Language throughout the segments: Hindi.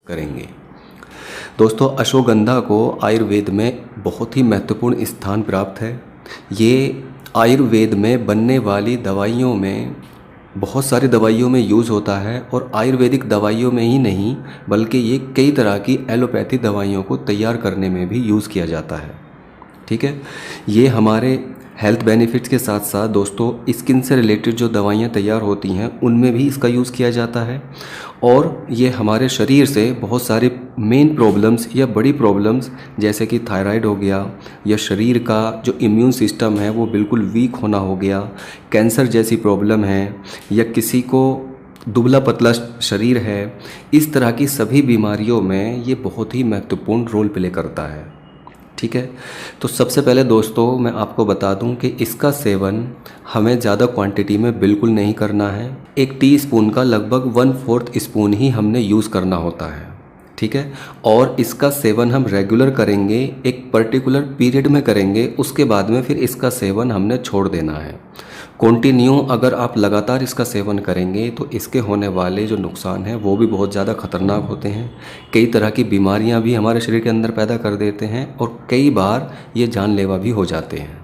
करेंगे। दोस्तों, अश्वगंधा को आयुर्वेद में बहुत ही महत्वपूर्ण स्थान प्राप्त है। ये आयुर्वेद में बनने वाली दवाइयों में, बहुत सारी दवाइयों में यूज़ होता है और आयुर्वेदिक दवाइयों में ही नहीं बल्कि ये कई तरह की एलोपैथी दवाइयों को तैयार करने में भी यूज़ किया जाता है। ठीक है, ये हमारे हेल्थ बेनिफिट्स के साथ साथ दोस्तों स्किन से रिलेटेड जो दवाइयाँ तैयार होती हैं उनमें भी इसका यूज़ किया जाता है। और ये हमारे शरीर से बहुत सारे मेन प्रॉब्लम्स या बड़ी प्रॉब्लम्स जैसे कि थायराइड हो गया, या शरीर का जो इम्यून सिस्टम है वो बिल्कुल वीक होना हो गया, कैंसर जैसी प्रॉब्लम है, या किसी को दुबला पतला शरीर है, इस तरह की सभी बीमारियों में ये बहुत ही महत्वपूर्ण रोल प्ले करता है। ठीक है, तो सबसे पहले दोस्तों मैं आपको बता दूं कि इसका सेवन हमें ज़्यादा क्वांटिटी में बिल्कुल नहीं करना है। 1 टीस्पून का लगभग 1/4 स्पून ही हमने यूज़ करना होता है। ठीक है, और इसका सेवन हम रेगुलर करेंगे, एक पर्टिकुलर पीरियड में करेंगे, उसके बाद में फिर इसका सेवन हमने छोड़ देना है। कंटिन्यू अगर आप लगातार इसका सेवन करेंगे तो इसके होने वाले जो नुकसान हैं वो भी बहुत ज़्यादा खतरनाक होते हैं। कई तरह की बीमारियां भी हमारे शरीर के अंदर पैदा कर देते हैं और कई बार ये जानलेवा भी हो जाते हैं।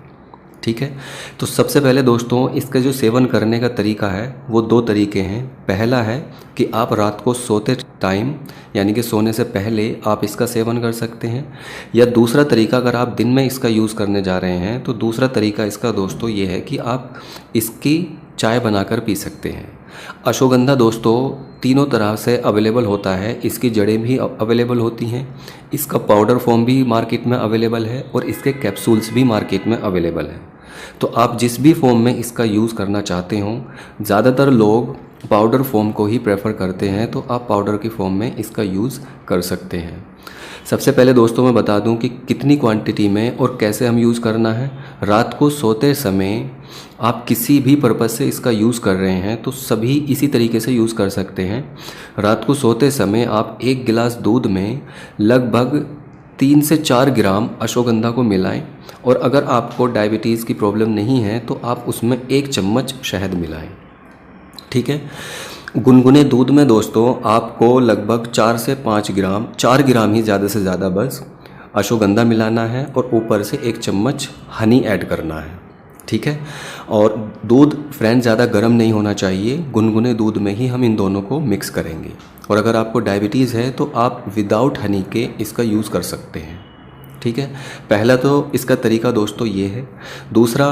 ठीक है, तो सबसे पहले दोस्तों इसका जो सेवन करने का तरीका है वो 2 तरीके हैं। पहला है कि आप रात को सोते टाइम यानी कि सोने से पहले आप इसका सेवन कर सकते हैं, या दूसरा तरीका अगर आप दिन में इसका यूज़ करने जा रहे हैं तो दूसरा तरीका इसका दोस्तों ये है कि आप इसकी चाय बनाकर पी सकते हैं। अश्वगंधा दोस्तों तीनों तरह से अवेलेबल होता है, इसकी जड़ें भी अवेलेबल होती हैं, इसका पाउडर फॉर्म भी मार्केट में अवेलेबल है और इसके कैप्सूल्स भी मार्केट में अवेलेबल हैं। तो आप जिस भी फॉर्म में इसका यूज़ करना चाहते हो, ज़्यादातर लोग पाउडर फॉर्म को ही प्रेफर करते हैं, तो आप पाउडर की फॉर्म में इसका यूज़ कर सकते हैं। सबसे पहले दोस्तों मैं बता दूं कि कितनी क्वांटिटी में और कैसे हम यूज़ करना है। रात को सोते समय आप किसी भी पर्पज़ से इसका यूज़ कर रहे हैं तो सभी इसी तरीके से यूज़ कर सकते हैं। रात को सोते समय आप 1 गिलास दूध में लगभग 3 से 4 ग्राम अश्वगंधा को मिलाएं, और अगर आपको डायबिटीज़ की प्रॉब्लम नहीं है तो आप उसमें 1 चम्मच शहद मिलाएं। ठीक है, गुनगुने दूध में दोस्तों आपको लगभग 4 से 5 ग्राम, 4 ग्राम ही ज़्यादा से ज़्यादा बस अश्वगंधा मिलाना है और ऊपर से 1 चम्मच हनी ऐड करना है। ठीक है, और दूध फ्रेंड ज़्यादा गर्म नहीं होना चाहिए, गुनगुने दूध में ही हम इन दोनों को मिक्स करेंगे। और अगर आपको डायबिटीज़ है तो आप विदाउट हनी के इसका यूज़ कर सकते हैं। ठीक है, पहला तो इसका तरीका दोस्तों ये है। दूसरा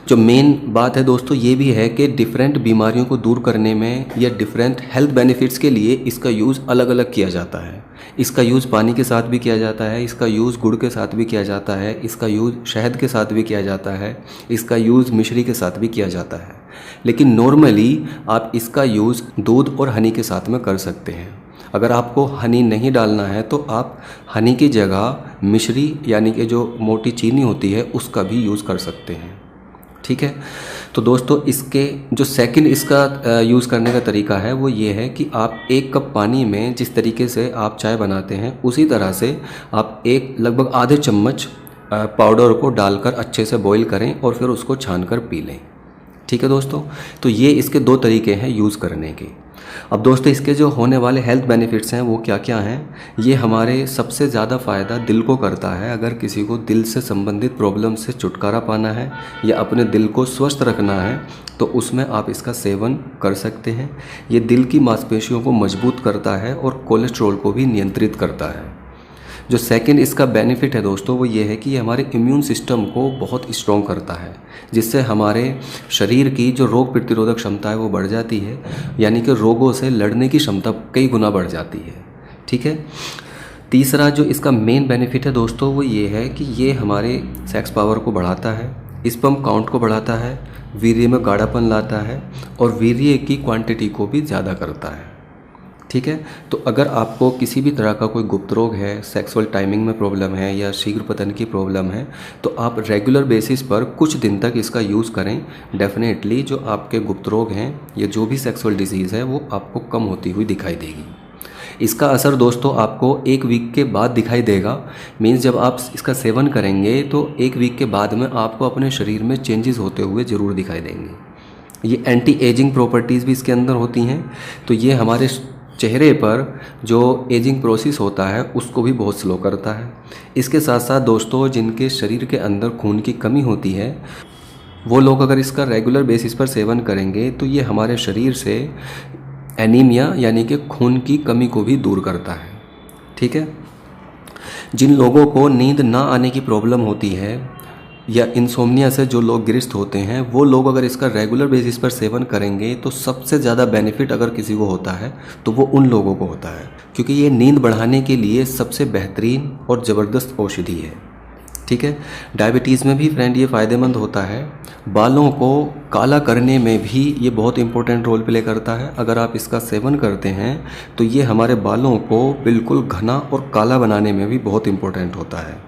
जो मेन बात है दोस्तों ये भी है कि डिफरेंट बीमारियों को दूर करने में या डिफरेंट हेल्थ बेनिफिट्स के लिए इसका यूज़ अलग अलग किया जाता है। इसका यूज़ पानी के साथ भी किया जाता है, इसका यूज़ गुड़ के साथ भी किया जाता है, इसका यूज़ शहद के साथ भी किया जाता है, इसका यूज़ मिश्री के साथ भी किया जाता है। लेकिन नॉर्मली आप इसका यूज़ दूध और हनी के साथ में कर सकते हैं। अगर आपको हनी नहीं डालना है तो आप हनी की जगह मिश्री यानी कि जो मोटी चीनी होती है उसका भी यूज़ कर सकते हैं। ठीक है, तो दोस्तों इसके जो सेकंड इसका यूज़ करने का तरीका है वो ये है कि आप 1 कप पानी में जिस तरीके से आप चाय बनाते हैं उसी तरह से आप लगभग आधे चम्मच पाउडर को डालकर अच्छे से बॉईल करें और फिर उसको छान कर पी लें। ठीक है दोस्तों, तो ये इसके 2 तरीके हैं यूज़ करने के। अब दोस्तों इसके जो होने वाले हेल्थ बेनिफिट्स हैं वो क्या क्या हैं। ये हमारे सबसे ज़्यादा फ़ायदा दिल को करता है। अगर किसी को दिल से संबंधित प्रॉब्लम से छुटकारा पाना है या अपने दिल को स्वस्थ रखना है तो उसमें आप इसका सेवन कर सकते हैं। ये दिल की मांसपेशियों को मजबूत करता है और कोलेस्ट्रॉल को भी नियंत्रित करता है। जो सेकंड इसका बेनिफिट है दोस्तों वो ये है कि ये हमारे इम्यून सिस्टम को बहुत स्ट्रॉन्ग करता है, जिससे हमारे शरीर की जो रोग प्रतिरोधक क्षमता है वो बढ़ जाती है, यानी कि रोगों से लड़ने की क्षमता कई गुना बढ़ जाती है। ठीक है, तीसरा जो इसका मेन बेनिफिट है दोस्तों वो ये है कि ये हमारे सेक्स पावर को बढ़ाता है, स्पर्म काउंट को बढ़ाता है, वीर्य में गाढ़ापन लाता है और वीर्य की क्वांटिटी को भी ज़्यादा करता है। ठीक है, तो अगर आपको किसी भी तरह का कोई गुप्त रोग है, सेक्सुअल टाइमिंग में प्रॉब्लम है या शीघ्र पतन की प्रॉब्लम है तो आप रेगुलर बेसिस पर कुछ दिन तक इसका यूज़ करें। डेफिनेटली जो आपके गुप्त रोग हैं या जो भी सेक्सुअल डिजीज़ है वो आपको कम होती हुई दिखाई देगी। इसका असर दोस्तों आपको 1 वीक के बाद दिखाई देगा। मीन्स जब आप इसका सेवन करेंगे तो 1 वीक के बाद में आपको अपने शरीर में चेंजेस होते हुए ज़रूर दिखाई देंगे। ये एंटी एजिंग प्रॉपर्टीज़ भी इसके अंदर होती हैं, तो ये हमारे चेहरे पर जो एजिंग प्रोसेस होता है उसको भी बहुत स्लो करता है। इसके साथ साथ दोस्तों, जिनके शरीर के अंदर खून की कमी होती है वो लोग अगर इसका रेगुलर बेसिस पर सेवन करेंगे तो ये हमारे शरीर से एनीमिया यानी कि खून की कमी को भी दूर करता है। ठीक है। जिन लोगों को नींद ना आने की प्रॉब्लम होती है या इंसोम्निया से जो लोग ग्रस्त होते हैं वो लोग अगर इसका रेगुलर बेसिस पर सेवन करेंगे तो सबसे ज़्यादा बेनिफिट अगर किसी को होता है तो वो उन लोगों को होता है, क्योंकि ये नींद बढ़ाने के लिए सबसे बेहतरीन और ज़बरदस्त औषधि है। ठीक है। डायबिटीज़ में भी फ्रेंड ये फ़ायदेमंद होता है। बालों को काला करने में भी ये बहुत इंपॉर्टेंट रोल प्ले करता है। अगर आप इसका सेवन करते हैं तो ये हमारे बालों को बिल्कुल घना और काला बनाने में भी बहुत इंपॉर्टेंट होता है।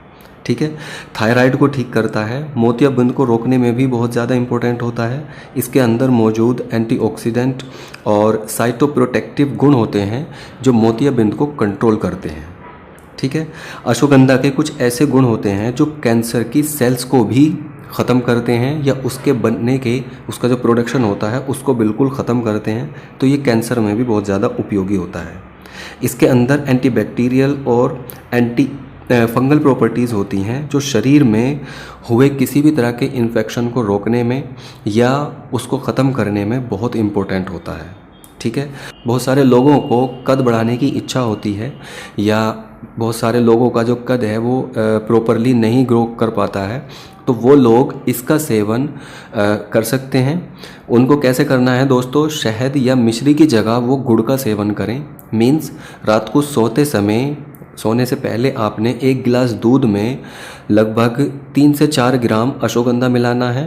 ठीक है। थायराइड को ठीक करता है। मोतियाबिंद को रोकने में भी बहुत ज़्यादा इंपॉर्टेंट होता है। इसके अंदर मौजूद एंटीऑक्सीडेंट और साइटोप्रोटेक्टिव गुण होते हैं जो मोतियाबिंद को कंट्रोल करते हैं। ठीक है। अश्वगंधा के कुछ ऐसे गुण होते हैं जो कैंसर की सेल्स को भी ख़त्म करते हैं या उसके बनने के उसका जो प्रोडक्शन होता है उसको बिल्कुल ख़त्म करते हैं। तो ये कैंसर में भी बहुत ज़्यादा उपयोगी होता है। इसके अंदर एंटीबैक्टीरियल और एंटी फंगल प्रॉपर्टीज़ होती हैं जो शरीर में हुए किसी भी तरह के इन्फेक्शन को रोकने में या उसको ख़त्म करने में बहुत इम्पोर्टेंट होता है। ठीक है। बहुत सारे लोगों को कद बढ़ाने की इच्छा होती है या बहुत सारे लोगों का जो कद है वो प्रॉपरली नहीं ग्रो कर पाता है, तो वो लोग इसका सेवन कर सकते हैं। उनको कैसे करना है दोस्तों, शहद या मिश्री की जगह वो गुड़ का सेवन करें। मीन्स रात को सोने से पहले आपने 1 गिलास दूध में लगभग 3 से 4 ग्राम अश्वगंधा मिलाना है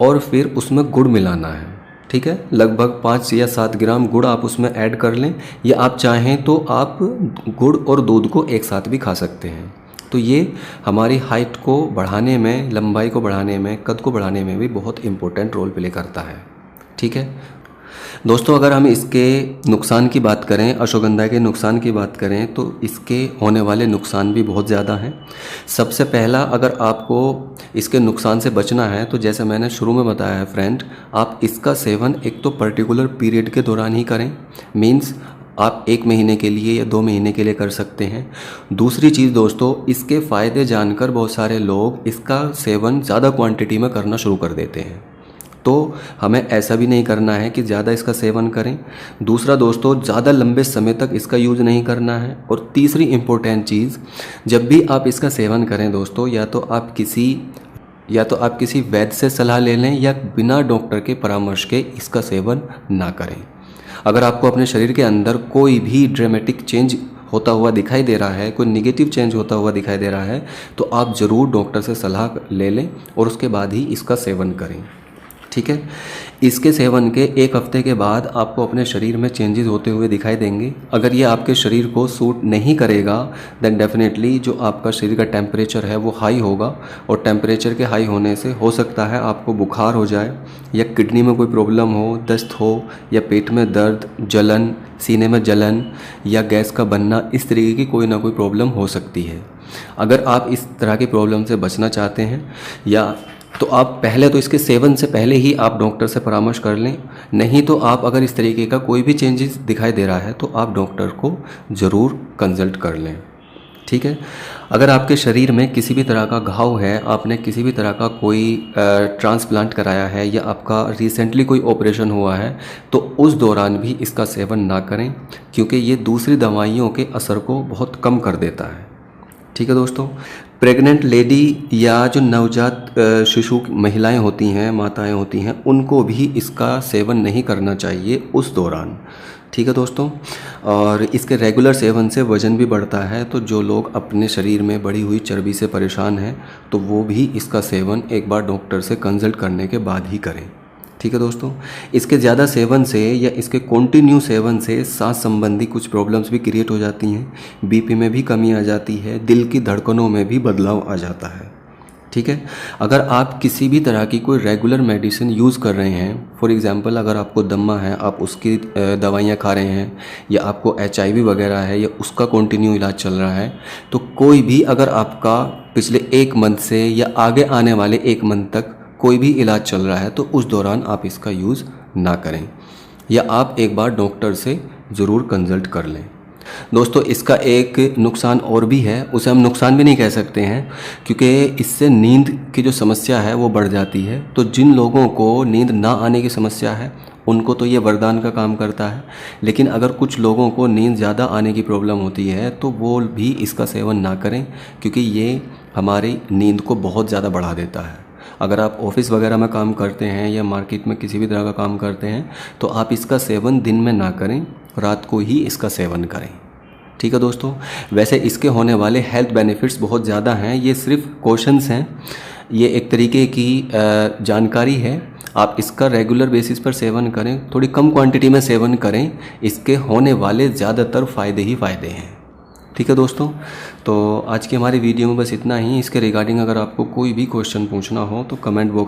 और फिर उसमें गुड़ मिलाना है। ठीक है। लगभग 5 या 7 ग्राम गुड़ आप उसमें ऐड कर लें, या आप चाहें तो आप गुड़ और दूध को एक साथ भी खा सकते हैं। तो ये हमारी हाइट को बढ़ाने में, लंबाई को बढ़ाने में, कद को बढ़ाने में भी बहुत इम्पोर्टेंट रोल प्ले करता है। ठीक है दोस्तों, अगर हम इसके नुकसान की बात करें, अश्वगंधा के नुकसान की बात करें, तो इसके होने वाले नुकसान भी बहुत ज़्यादा हैं। सबसे पहला, अगर आपको इसके नुकसान से बचना है तो जैसे मैंने शुरू में बताया है फ्रेंड, आप इसका सेवन एक तो पर्टिकुलर पीरियड के दौरान ही करें। मीन्स आप 1 महीने के लिए या 2 महीने के लिए कर सकते हैं। दूसरी चीज़ दोस्तों, इसके फ़ायदे जानकर बहुत सारे लोग इसका सेवन ज़्यादा क्वांटिटी में करना शुरू कर देते हैं, तो हमें ऐसा भी नहीं करना है कि ज़्यादा इसका सेवन करें। दूसरा दोस्तों, ज़्यादा लंबे समय तक इसका यूज़ नहीं करना है। और तीसरी इम्पोर्टेंट चीज़, जब भी आप इसका सेवन करें दोस्तों, या तो आप किसी वैद्य से सलाह ले लें या बिना डॉक्टर के परामर्श के इसका सेवन ना करें। अगर आपको अपने शरीर के अंदर कोई भी ड्रामेटिक चेंज होता हुआ दिखाई दे रहा है, कोई नेगेटिव चेंज होता हुआ दिखाई दे रहा है, तो आप ज़रूर डॉक्टर से सलाह ले लें और उसके बाद ही इसका सेवन करें। ठीक है। इसके सेवन के 1 हफ्ते के बाद आपको अपने शरीर में चेंजेस होते हुए दिखाई देंगे। अगर ये आपके शरीर को सूट नहीं करेगा देन डेफिनेटली जो आपका शरीर का टेम्परेचर है वो हाई होगा, और टेम्परेचर के हाई होने से हो सकता है आपको बुखार हो जाए, या किडनी में कोई प्रॉब्लम हो, दस्त हो, या पेट में दर्द, जलन, सीने में जलन या गैस का बनना, इस तरीके की कोई ना कोई प्रॉब्लम हो सकती है। अगर आप इस तरह की प्रॉब्लम से बचना चाहते हैं या तो आप पहले तो इसके सेवन से पहले ही आप डॉक्टर से परामर्श कर लें। नहीं तो आप अगर इस तरीके का कोई भी चेंजेस दिखाई दे रहा है तो आप डॉक्टर को ज़रूर कंसल्ट कर लें। ठीक है। अगर आपके शरीर में किसी भी तरह का घाव है, आपने किसी भी तरह का कोई ट्रांसप्लांट कराया है या आपका रिसेंटली कोई ऑपरेशन हुआ है, तो उस दौरान भी इसका सेवन ना करें, क्योंकि ये दूसरी दवाइयों के असर को बहुत कम कर देता है। ठीक है दोस्तों, प्रेग्नेंट लेडी या जो नवजात शिशु महिलाएं होती हैं, माताएं होती हैं, उनको भी इसका सेवन नहीं करना चाहिए उस दौरान। ठीक है दोस्तों, और इसके रेगुलर सेवन से वज़न भी बढ़ता है, तो जो लोग अपने शरीर में बढ़ी हुई चर्बी से परेशान हैं तो वो भी इसका सेवन एक बार डॉक्टर से कंसल्ट करने के बाद ही करें। ठीक है दोस्तों, इसके ज़्यादा सेवन से या इसके कंटिन्यू सेवन से सांस संबंधी कुछ प्रॉब्लम्स भी क्रिएट हो जाती हैं, बीपी में भी कमी आ जाती है, दिल की धड़कनों में भी बदलाव आ जाता है। ठीक है। अगर आप किसी भी तरह की कोई रेगुलर मेडिसिन यूज़ कर रहे हैं, फॉर एग्जांपल अगर आपको दम्मा है, आप उसकी दवाइयाँ खा रहे हैं, या आपको HIV वगैरह है या उसका कंटिन्यू इलाज चल रहा है, तो कोई भी अगर आपका पिछले 1 मंथ से या आगे आने वाले 1 मंथ तक कोई भी इलाज चल रहा है तो उस दौरान आप इसका यूज़ ना करें, या आप एक बार डॉक्टर से ज़रूर कंसल्ट कर लें। दोस्तों इसका एक नुकसान और भी है, उसे हम नुकसान भी नहीं कह सकते हैं, क्योंकि इससे नींद की जो समस्या है वो बढ़ जाती है। तो जिन लोगों को नींद ना आने की समस्या है उनको तो ये वरदान का काम करता है, लेकिन अगर कुछ लोगों को नींद ज़्यादा आने की प्रॉब्लम होती है तो वो भी इसका सेवन ना करें, क्योंकि ये हमारी नींद को बहुत ज़्यादा बढ़ा देता है। अगर आप ऑफिस वगैरह में काम करते हैं या मार्केट में किसी भी तरह का काम करते हैं तो आप इसका सेवन दिन में ना करें, रात को ही इसका सेवन करें। ठीक है दोस्तों, वैसे इसके होने वाले हेल्थ बेनिफिट्स बहुत ज़्यादा हैं, ये सिर्फ क्वेश्चंस हैं, ये एक तरीके की जानकारी है। आप इसका रेगुलर बेसिस पर सेवन करें, थोड़ी कम क्वांटिटी में सेवन करें, इसके होने वाले ज़्यादातर फ़ायदे ही फ़ायदे हैं। ठीक है दोस्तों, तो आज की हमारी वीडियो में बस इतना ही। इसके रिगार्डिंग अगर आपको कोई भी क्वेश्चन पूछना हो तो कमेंट बॉक्स